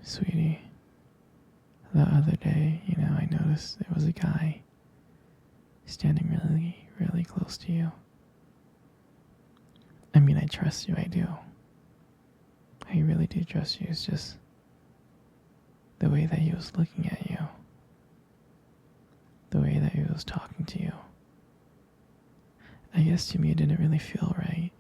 Sweetie, the other day, I noticed there was a guy standing really, really close to you. I mean, I trust you, I do. I really do trust you. It's just the way that he was looking at you, the way that he was talking to you. I guess to me it didn't really feel right.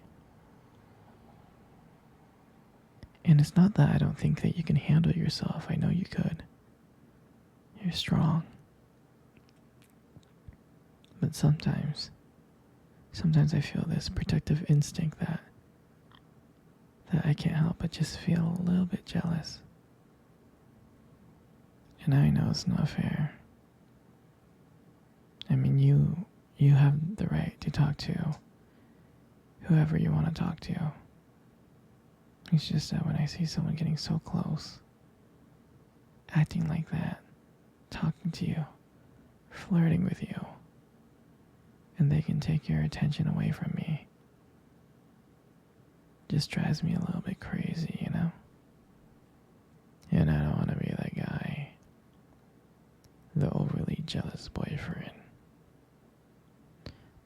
And it's not that I don't think that you can handle yourself. I know you could. You're strong. But sometimes I feel this protective instinct that I can't help but just feel a little bit jealous. And I know it's not fair. I mean, you have the right to talk to whoever you want to talk to. It's just that when I see someone getting so close, acting like that, talking to you, flirting with you, and they can take your attention away from me, just drives me a little bit crazy, And I don't want to be that guy, the overly jealous boyfriend.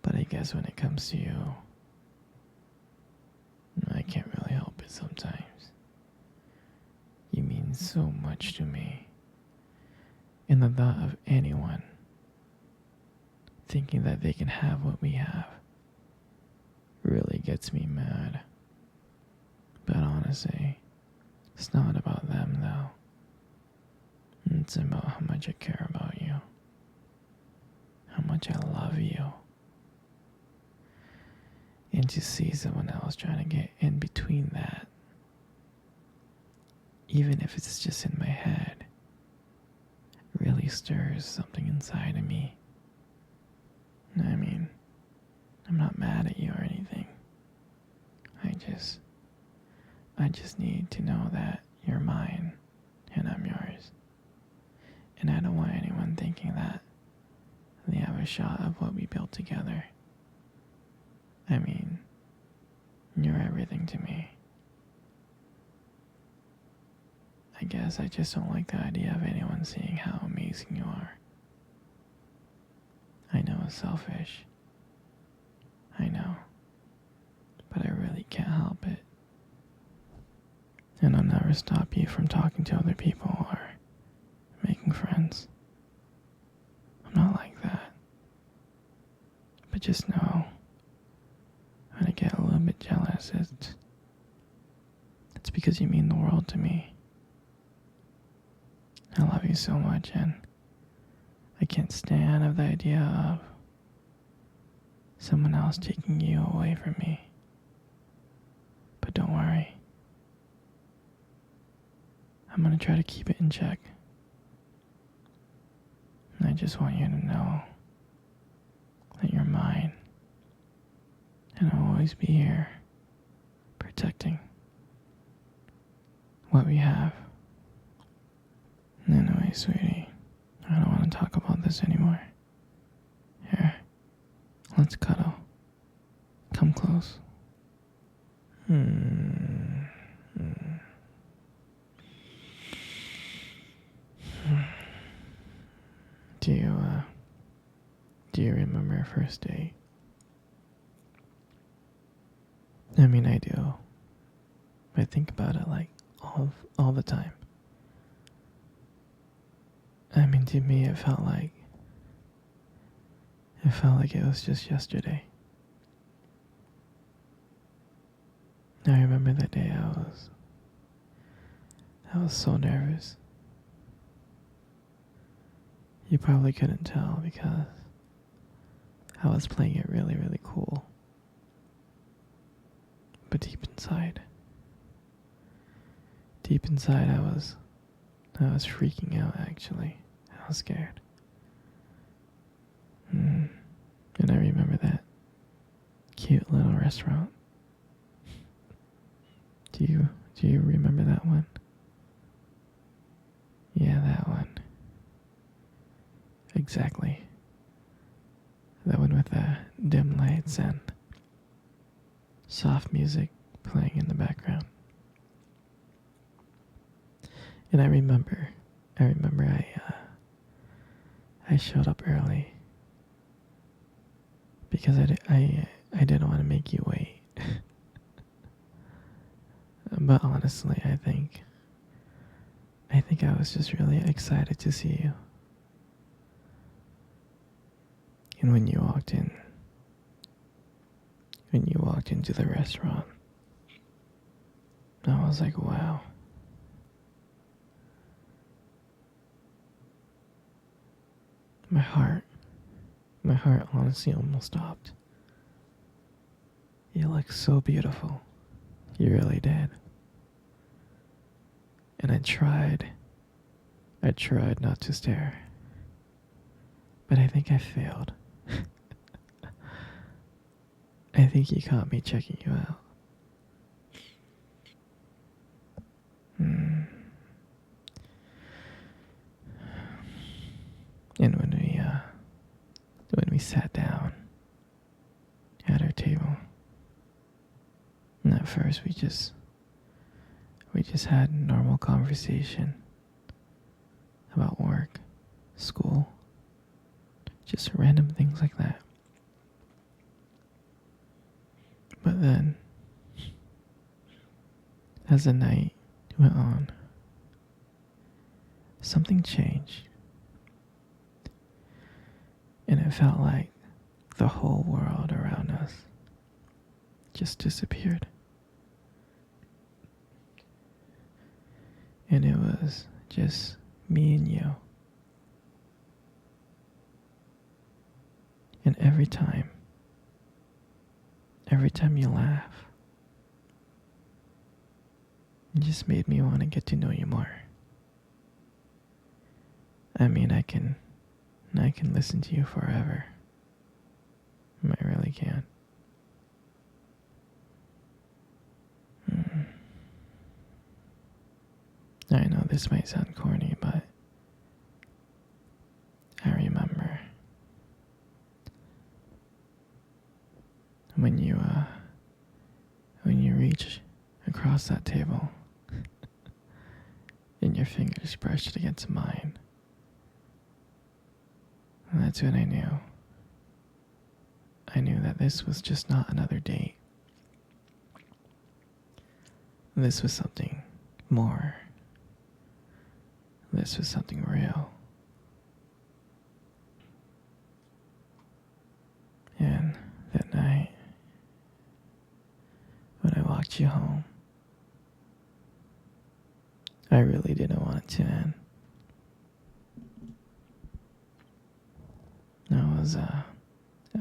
But I guess when it comes to you, I can't really help it sometimes. You mean so much to me. And the thought of anyone thinking that they can have what we have really gets me mad. But honestly, it's not about them though. It's about how much I care about you. How much I love you. And to see someone else trying to get in between that, even if it's just in my head, really stirs something inside of me. I mean, I'm not mad at you or anything. I just need to know that you're mine and I'm yours. And I don't want anyone thinking that they have a shot of what we built together. I mean, you're everything to me. I guess I just don't like the idea of anyone seeing how amazing you are. I know it's selfish. I know. But I really can't help it. And I'll never stop you from talking to other people or making friends. I'm not like that. But just know, when I get a little bit jealous, it's because you mean the world to me. I love you so much, and I can't stand of the idea of someone else taking you away from me. But don't worry. I'm gonna try to keep it in check. And I just want you to know that you're mine. And I'll always be here, protecting what we have. Anyway, sweetie, I don't want to talk about this anymore. Here, let's cuddle. Come close. Do you remember our first date? I mean, I do. I think about it like all the time. I mean, to me, it felt like it was just yesterday. I remember that day I was so nervous. You probably couldn't tell because I was playing it really, really cool. But deep inside, I was freaking out actually. I was scared. And I remember that cute little restaurant. Do you remember that one? Yeah, that one. Exactly. That one with the dim lights and soft music playing in the background. And I remember I showed up early because I didn't want to make you wait. But honestly, I think I was just really excited to see you. And when you walked into the restaurant, I was like, wow. My heart, my heart honestly almost stopped. You look so beautiful. You really did. And I tried not to stare. But I think I failed. I think you caught me checking you out. Hmm. And when we sat down at our table, and at first we just had normal conversation about work, school, just random things like that. But then, as the night went on, something changed. And it felt like the whole world around us just disappeared. And it was just me and you. And every time you laugh, it just made me want to get to know you more. I mean, I can listen to you forever. I really can. I know this might sound corny, but I remember when you reach across that table and your fingers brushed against mine. And that's when I knew. I knew that this was just not another date. This was something more. This was something real. And that night, when I walked you home, I really didn't want it to end.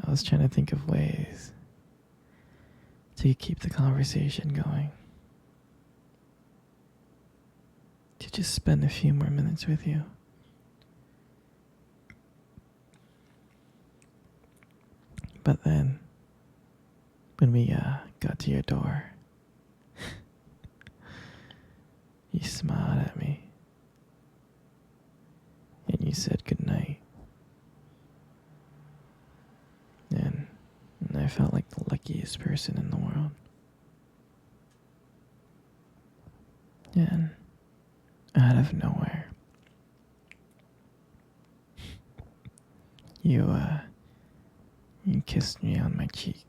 I was trying to think of ways to keep the conversation going. To just spend a few more minutes with you. But then, when we got to your door, you smiled at me. And you said goodnight. And I felt like the luckiest person in the world. And out of nowhere, you kissed me on my cheek.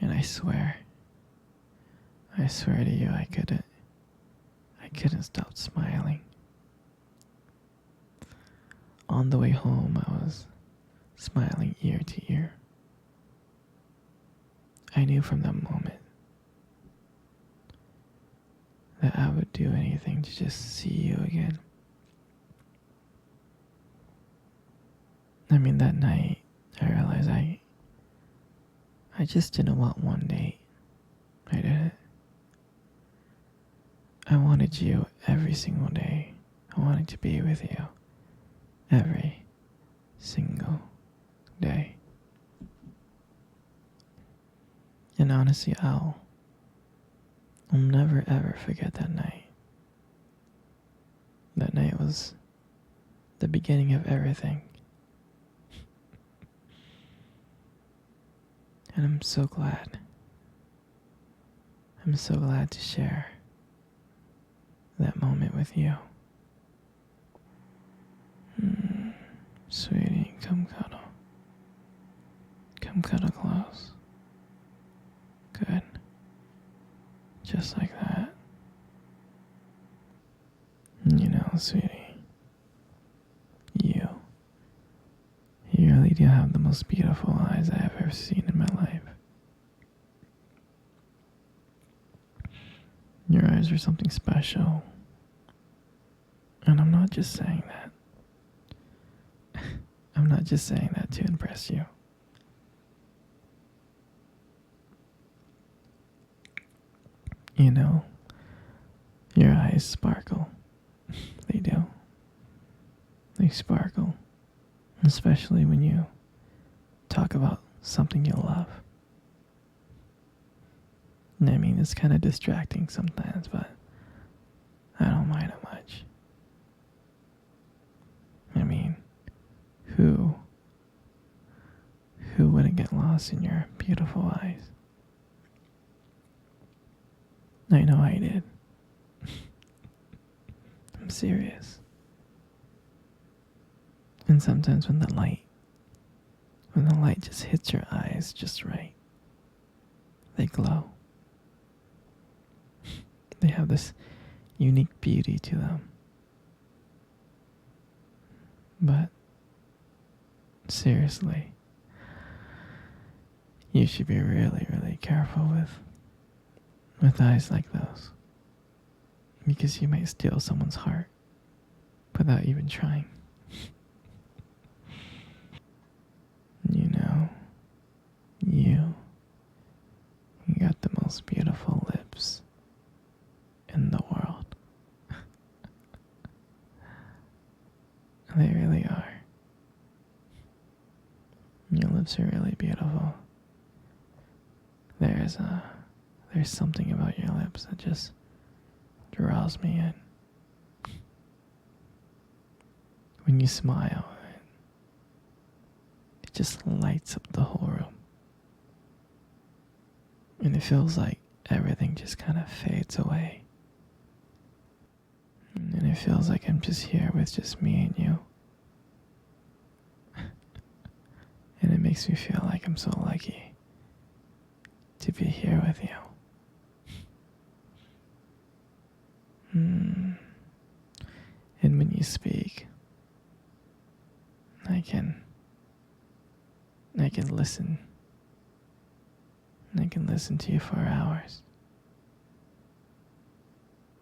And I swear to you, I couldn't stop smiling. On the way home, I was smiling ear to ear. I knew from that moment that I would do anything to just see you again. I mean, that night, I realized I just didn't want one date. I didn't. I wanted you every single day. I wanted to be with you every single day. And honestly, I'll never ever forget that night. That night was the beginning of everything. And I'm so glad. I'm so glad to share that moment with you. Mm, sweetie, come cuddle. Come cuddle close. Good. Just like that. You know, sweetie, you really do have the most beautiful eyes I have ever seen in my life. Your eyes are something special. And I'm not just saying that. I'm not just saying that to impress you. You know, your eyes sparkle. They do. They sparkle. Especially when you talk about something you love. I mean, it's kind of distracting sometimes, but I don't mind it much. I mean, who wouldn't get lost in your beautiful eyes? I know I did. I'm serious. And sometimes when the light just hits your eyes just right, they glow. They have this unique beauty to them. But seriously, you should be really, really careful with eyes like those. Because you might steal someone's heart without even trying. You know, you got the most beautiful lips in the world. They really are. Your lips are really beautiful. There's something about your lips that just draws me in. When you smile, it just lights up the whole room. And it feels like everything just kind of fades away. And it feels like I'm just here with just me and you. And it makes me feel like I'm so lucky to be here with you. And when you speak, I can listen. I can listen to you for hours.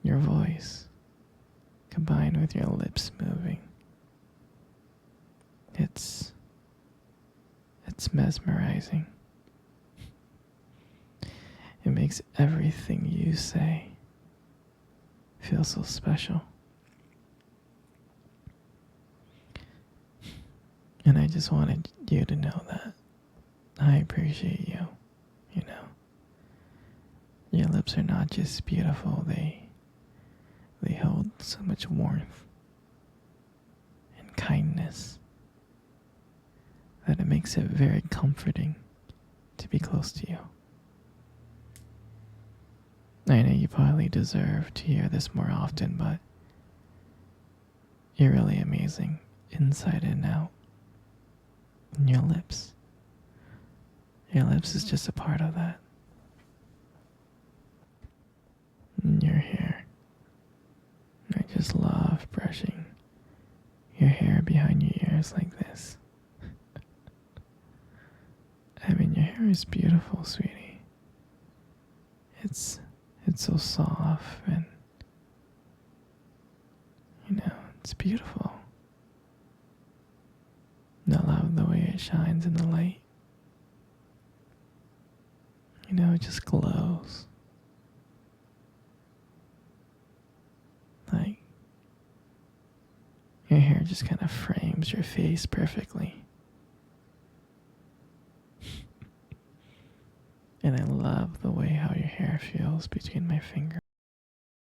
Your voice, combined with your lips moving, it's mesmerizing. It makes everything you say feel so special. And I just wanted you to know that I appreciate you, you know. Your lips are not just beautiful, they hold so much warmth and kindness that it makes it very comforting to be close to you. I know you probably deserve to hear this more often, but you're really amazing inside and out. And your lips is just a part of that. And your hair. I just love brushing your hair behind your ears like this. I mean, your hair is beautiful, sweetie. It's so soft and, you know, it's beautiful. And I love the way it shines in the light. You know, it just glows. Like, your hair just kind of frames your face perfectly. And I love the way how your hair feels between my fingers.